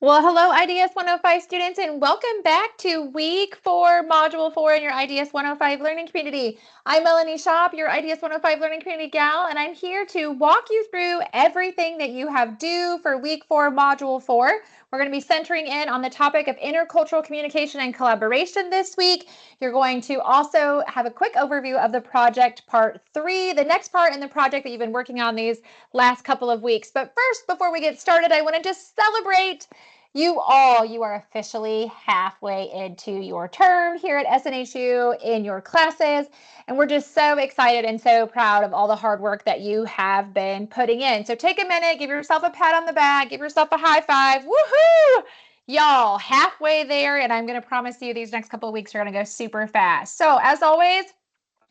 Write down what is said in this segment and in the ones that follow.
Well, hello, IDS 105 students, and welcome back to week 4, module 4 in your IDS 105 learning community. I'm Melanie Schaub, your IDS 105 learning community gal, and I'm here to walk you through everything that you have due for week 4, module 4. We're going to be centering in on the topic of intercultural communication and collaboration this week. You're going to also have a quick overview of the project part 3, the next part in the project that you've been working on these last couple of weeks. But first, before we get started, I want to just celebrate you are officially halfway into your term here at SNHU in your classes, and we're just so excited and so proud of all the hard work that you have been putting in. So take a minute, give yourself a pat on the back, give yourself a high five. Woohoo! Y'all, halfway there, and I'm going to promise you these next couple of weeks are going to go super fast. So as always,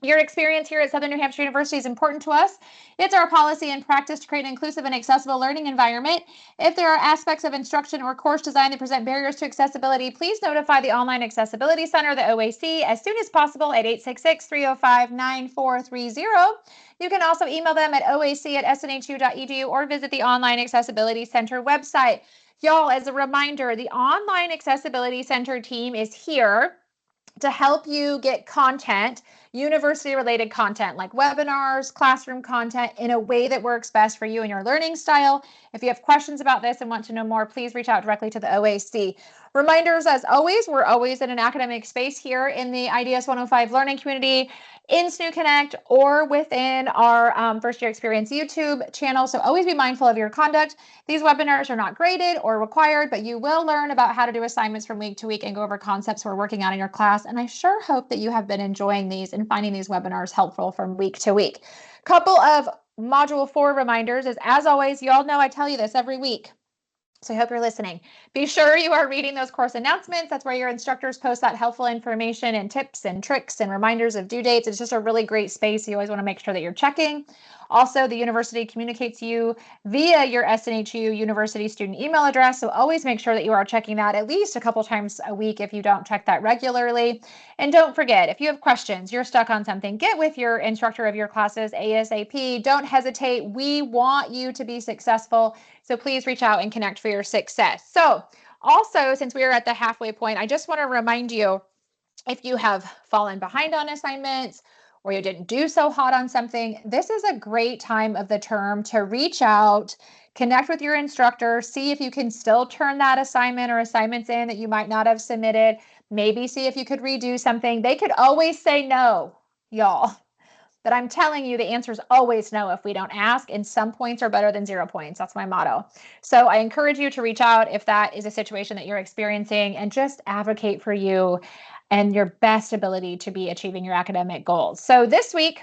your experience here at Southern New Hampshire University is important to us. It's our policy and practice to create an inclusive and accessible learning environment. If there are aspects of instruction or course design that present barriers to accessibility, please notify the Online Accessibility Center, the OAC, as soon as possible at 866-305-9430. You can also email them at oac@snhu.edu or visit the Online Accessibility Center website. Y'all, as a reminder, the Online Accessibility Center team is here to help you get content, university-related content like webinars, classroom content in a way that works best for you and your learning style. If you have questions about this and want to know more, please reach out directly to the OAC. Reminders, as always, we're always in an academic space here in the IDS 105 learning community, in SNU Connect, or within our First Year Experience YouTube channel. So always be mindful of your conduct. These webinars are not graded or required, but you will learn about how to do assignments from week to week and go over concepts we're working on in your class. And I sure hope that you have been enjoying these and finding these webinars helpful from week to week. Couple of Module 4 reminders is, as always, you all know I tell you this every week, so I hope you're listening. Be sure you are reading those course announcements. That's where your instructors post that helpful information and tips and tricks and reminders of due dates. It's just a really great space. You always want to make sure that you're checking. Also, the university communicates you via your SNHU University student email address, so always make sure that you are checking that at least a couple times a week if you don't check that regularly. And don't forget, if you have questions, you're stuck on something, get with your instructor of your classes ASAP. Don't hesitate. We want you to be successful, so please reach out and connect for your success. So also, since we are at the halfway point, I just want to remind you, if you have fallen behind on assignments or you didn't do so hot on something, this is a great time of the term to reach out, connect with your instructor, see if you can still turn that assignment or assignments in that you might not have submitted. Maybe see if you could redo something. They could always say no, y'all. But I'm telling you, the answer is always no if we don't ask, and some points are better than 0 points. That's my motto. So I encourage you to reach out if that is a situation that you're experiencing and just advocate for you and your best ability to be achieving your academic goals. So this week,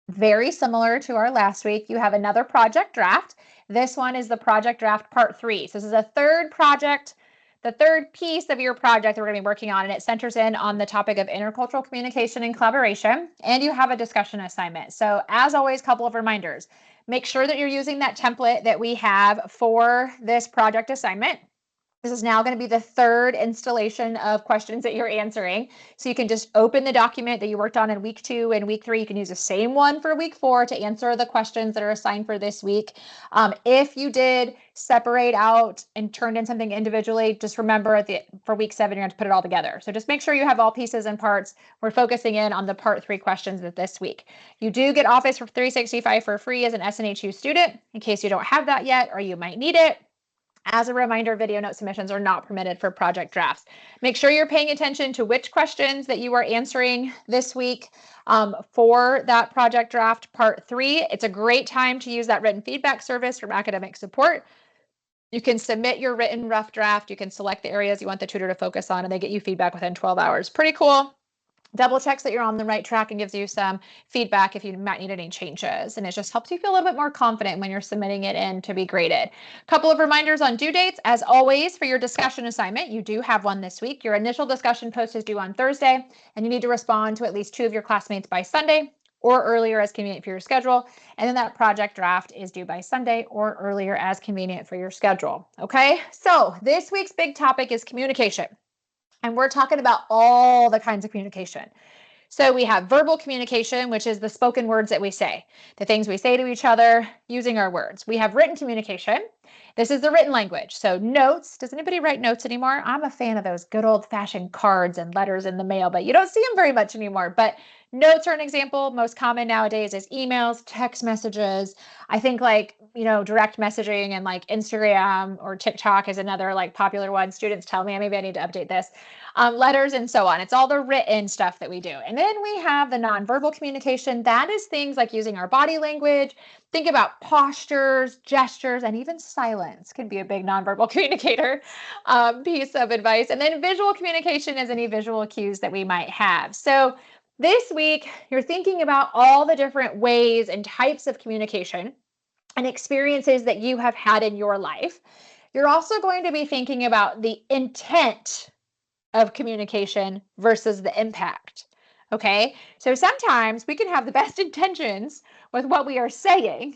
very similar to our last week, you have another project draft. This one is the project draft part 3. So this is a third project, the third piece of your project that we're going to be working on, and it centers in on the topic of intercultural communication and collaboration, and you have a discussion assignment. So as always, a couple of reminders. Make sure that you're using that template that we have for this project assignment. This is now going to be the third installation of questions that you're answering. So you can just open the document that you worked on in week 2 and week 3. You can use the same one for week 4 to answer the questions that are assigned for this week. If you did separate out and turned in something individually, just remember for week 7, you're going to put it all together. So just make sure you have all pieces and parts. We're focusing in on the part 3 questions this week. You do get Office 365 for free as an SNHU student, in case you don't have that yet or you might need it. As a reminder, video note submissions are not permitted for project drafts. Make sure you're paying attention to which questions that you are answering this week for that project draft part 3. It's a great time to use that written feedback service from Academic Support. You can submit your written rough draft. You can select the areas you want the tutor to focus on, and they get you feedback within 12 hours. Pretty cool. Double checks that you're on the right track and gives you some feedback if you might need any changes. And it just helps you feel a little bit more confident when you're submitting it in to be graded. A couple of reminders on due dates. As always, for your discussion assignment, you do have one this week. Your initial discussion post is due on Thursday, and you need to respond to at least 2 of your classmates by Sunday or earlier as convenient for your schedule. And then that project draft is due by Sunday or earlier as convenient for your schedule. Okay, so this week's big topic is communication. And we're talking about all the kinds of communication. So we have verbal communication, which is the spoken words that we say, the things we say to each other using our words. We have written communication. This is the written language. So notes, does anybody write notes anymore? I'm a fan of those good old fashioned cards and letters in the mail, but you don't see them very much anymore. But notes are an example. Most common nowadays is emails, text messages. I think like, direct messaging and like Instagram or TikTok is another like popular one. Students tell me, maybe I need to update this. Letters and so on. It's all the written stuff that we do. And then we have the nonverbal communication. That is things like using our body language. Think about postures, gestures, and even silence can be a big nonverbal communicator piece of advice. And then visual communication is any visual cues that we might have. So this week, you're thinking about all the different ways and types of communication and experiences that you have had in your life. You're also going to be thinking about the intent of communication versus the impact. Okay, so sometimes we can have the best intentions with what we are saying,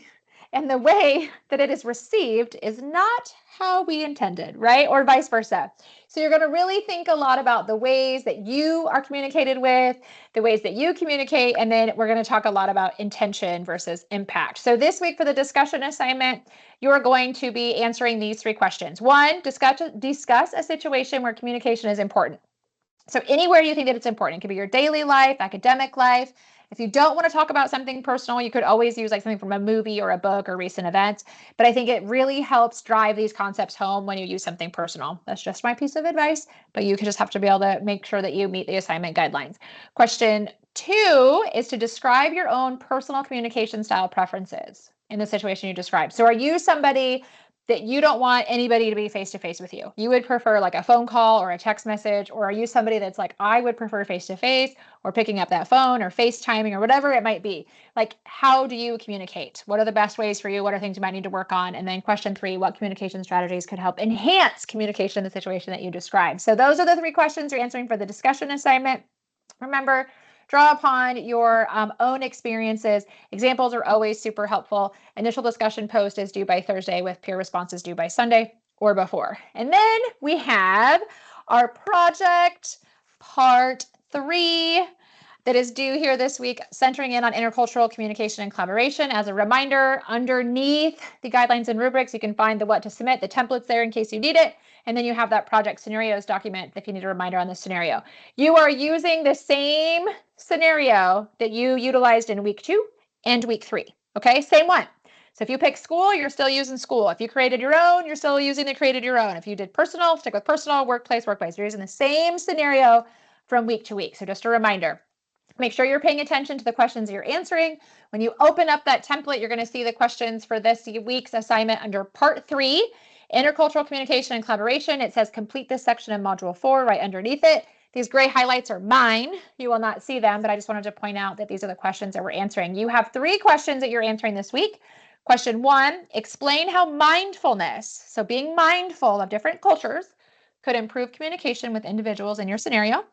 and the way that it is received is not how we intended, right? Or vice versa. So you're going to really think a lot about the ways that you are communicated with, the ways that you communicate, and then we're going to talk a lot about intention versus impact. So this week for the discussion assignment, you're going to be answering these 3 questions. 1, discuss a situation where communication is important. So anywhere you think that it's important, it could be your daily life, academic life. If you don't want to talk about something personal, you could always use like something from a movie or a book or recent events. But I think it really helps drive these concepts home when you use something personal. That's just my piece of advice, but you just have to be able to make sure that you meet the assignment guidelines. Question 2 is to describe your own personal communication style preferences in the situation you described. So are you somebody that you don't want anybody to be face-to-face with you? You would prefer like a phone call or a text message, or are you somebody that's like, I would prefer face-to-face or picking up that phone or FaceTiming or whatever it might be? Like, how do you communicate? What are the best ways for you? What are things you might need to work on? And then question 3, what communication strategies could help enhance communication in the situation that you described? So those are the 3 questions you're answering for the discussion assignment. Remember, draw upon your own experiences. Examples are always super helpful. Initial discussion post is due by Thursday with peer responses due by Sunday or before. And then we have our project part 3 that is due here this week, centering in on intercultural communication and collaboration. As a reminder, underneath the guidelines and rubrics, you can find the what to submit, the templates there in case you need it. And then you have that project scenarios document if you need a reminder on the scenario. You are using the same scenario that you utilized in week 2 and week 3. Okay, same one. So if you pick school, you're still using school. If you created your own, you're still using the created your own. If you did personal, stick with personal, workplace. You're using the same scenario from week to week. So just a reminder. Make sure you're paying attention to the questions you're answering. When you open up that template, you're going to see the questions for this week's assignment under part 3, intercultural communication and collaboration. It says complete this section in module 4 right underneath it. These gray highlights are mine. You will not see them, but I just wanted to point out that these are the questions that we're answering. You have 3 questions that you're answering this week. Question 1, explain how mindfulness, so being mindful of different cultures, could improve communication with individuals in your scenario.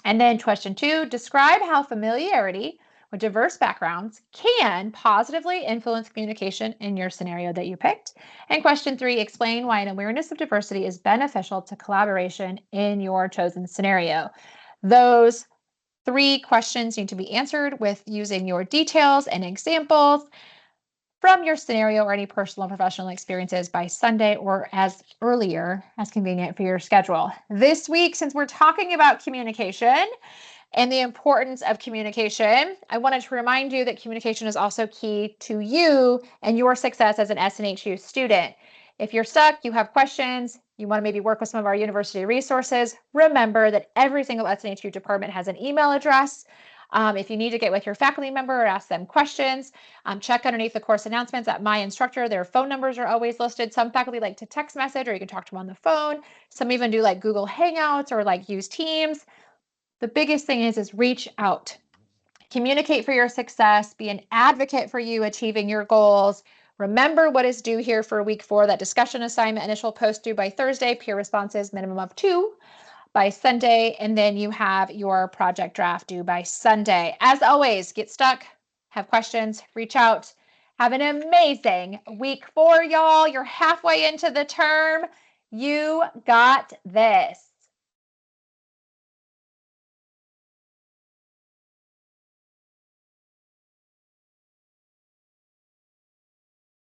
And then question 2, describe how familiarity with diverse backgrounds can positively influence communication in your scenario that you picked. And question 3, explain why an awareness of diversity is beneficial to collaboration in your chosen scenario. Those 3 questions need to be answered with using your details and examples from your scenario or any personal or professional experiences by Sunday or as earlier as convenient for your schedule. This week, since we're talking about communication and the importance of communication, I wanted to remind you that communication is also key to you and your success as an SNHU student. If you're stuck, you have questions, you want to maybe work with some of our university resources, remember that every single SNHU department has an email address. If you need to get with your faculty member or ask them questions, check underneath the course announcements at My Instructor. Their phone numbers are always listed. Some faculty like to text message, or you can talk to them on the phone. Some even do like Google Hangouts or like use Teams. The biggest thing is reach out. Communicate for your success. Be an advocate for you achieving your goals. Remember what is due here for week 4, that discussion assignment, initial post due by Thursday, peer responses, minimum of 2 by Sunday, and then you have your project draft due by Sunday. As always, get stuck, have questions, reach out. Have an amazing week 4, y'all. You're halfway into the term. You got this.